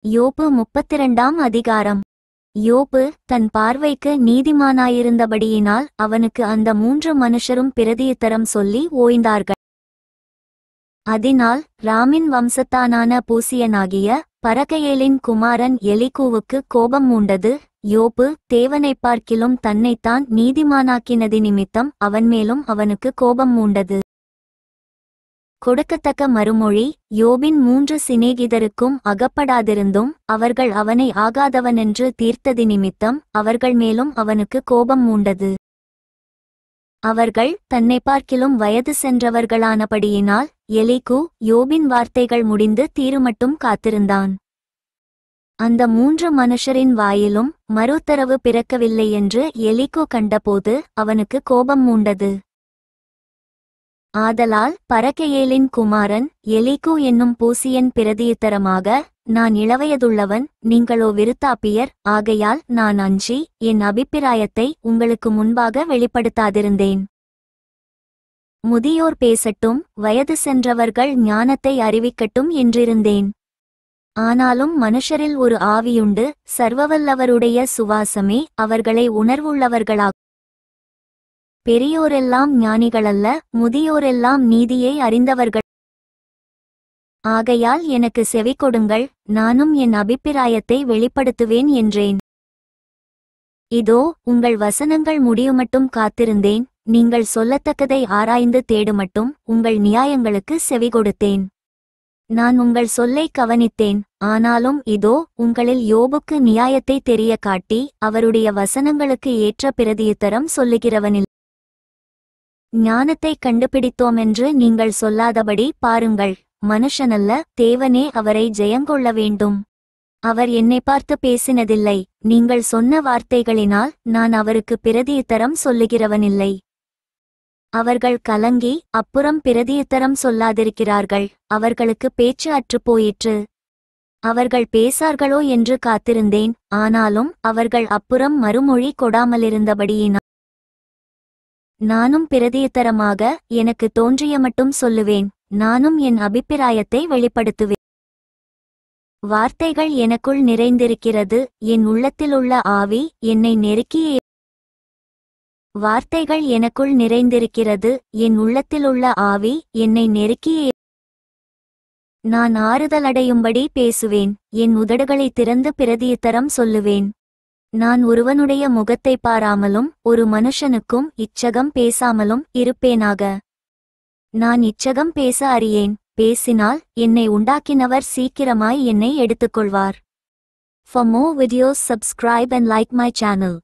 யோபு 32ஆம் அதிகாரம். யோபு தன் பார்வைக்கு நீதிமானாயிருந்தபடியினால் அவனுக்கு அந்த 3 மனுஷரும் பிரதியுத்தரம் சொல்லி ஓய்ந்தார்கள். அதனால் ராமின் வம்சத்தானான பூசியனாகிய பரகயேலின் குமாரன் எலிகூவுக்கு கோபம் மூண்டது. யோபு தேவனைப் பார்க்கிலும் தன்னைத்தான் நீதிமானாக்கினதி நிமித்தம் அவன்மேலும் அவனுக்கு கோபம் மூண்டது. கொடுக்கத்தக்க மறுமொழி: யோபின் 3 சிநேகிதருக்கும் அகப்படாதிருந்தும் அவர்கள் அவனை ஆகாதவனென்று தீர்த்ததி நிமித்தம் அவர்கள் மேலும் அவனுக்கு கோபம் மூண்டது. அவர்கள் தன்னை பார்க்கிலும் வயது சென்றவர்களானபடியினால் எலிகூ யோபின் வார்த்தைகள் முடிந்து தீருமட்டும் காத்திருந்தான். அந்த 3 மனுஷரின் வாயிலும் மறுத்தரவு பிறக்கவில்லை என்று எலிகூ கண்டபோது அவனுக்கு கோபம் மூண்டது. ஆதலால் பரகெயேலின் குமாரன் எலிகூ என்னும் பூசியன் பிரதியுத்தரமாக: நான் இளவயதுள்ளவன், நீங்களோ விருத்தாப்பியர், ஆகையால் நான் அஞ்சி என் அபிப்பிராயத்தை உங்களுக்கு முன்பாக வெளிப்படுத்தாதிருந்தேன். முதியோர் பேசட்டும், வயது சென்றவர்கள் ஞானத்தை அறிவிக்கட்டும் என்றிருந்தேன். ஆனாலும் மனுஷரில் ஒரு ஆவியுண்டு, சர்வவல்லவருடைய சுவாசமே அவர்களை உணர்வுள்ளவர்களாகும். பெரியோரெல்லாம் ஞானிகளல்ல, முதியோரெல்லாம் நீதியை அறிந்தவர்கள். ஆகையால் எனக்கு செவி கொடுங்கள், நானும் என் அபிப்பிராயத்தை வெளிப்படுத்துவேன் என்றேன். இதோ உங்கள் வசனங்கள் முடியுமட்டும் காத்திருந்தேன். நீங்கள் சொல்லத்தக்கதை ஆராய்ந்து தேடுமட்டும் உங்கள் நியாயங்களுக்கு செவி கொடுத்தேன். நான் உங்கள் சொல்லை கவனித்தேன். ஆனாலும் இதோ உங்களில் யோபுக்கு நியாயத்தை தெரிய காட்டி அவருடைய வசனங்களுக்கு ஏற்ற பிரதியுத்தரம் சொல்லுகிறவனில். ஞானத்தை கண்டுபிடித்தோமென்று நீங்கள் சொல்லாதபடி பாருங்கள். மனுஷனல்ல, தேவனே அவரை ஜெயங்கொள்ள வேண்டும். அவர் என்னை பார்த்து பேசினதில்லை. நீங்கள் சொன்ன வார்த்தைகளினால் நான் அவருக்கு பிரதியுத்தரம் சொல்லுகிறவனில்லை. அவர்கள் கலங்கி அப்புறம் பிரதியுத்தரம் சொல்லாதிருக்கிறார்கள். அவர்களுக்கு பேச்சு அற்றுப்போயிற்று. அவர்கள் பேசார்களோ என்று காத்திருந்தேன். ஆனாலும் அவர்கள் அப்புறம் மறுமொழி கொடாமலிருந்தபடியினால் நானும் பிரதியுத்தரமாக எனக்கு தோன்றிய மட்டும் சொல்லுவேன். நானும் என் அபிப்பிராயத்தை வெளிப்படுத்துவேன். வார்த்தைகள் எனக்குள் நிறைந்திருக்கிறது, என் உள்ளத்திலுள்ள ஆவி என்னை நெருக்கியே. வார்த்தைகள் எனக்குள் நிறைந்திருக்கிறது, என் உள்ளத்திலுள்ள ஆவி என்னை நெருக்கியே. நான் ஆறுதலடையும்படி பேசுவேன், என் உதடுகளை திறந்து பிரதியுத்தரம் சொல்லுவேன். நான் ஒருவனுடைய முகத்தை பாராமலும் ஒரு மனுஷனுக்கும் இச்சகம் பேசாமலும் இருப்பேனாக. நான் இச்சகம் பேச அறியேன். பேசினால் என்னை உண்டாக்கினவர் சீக்கிரமாய் என்னை எடுத்துக்கொள்வார். For more videos subscribe and like my channel.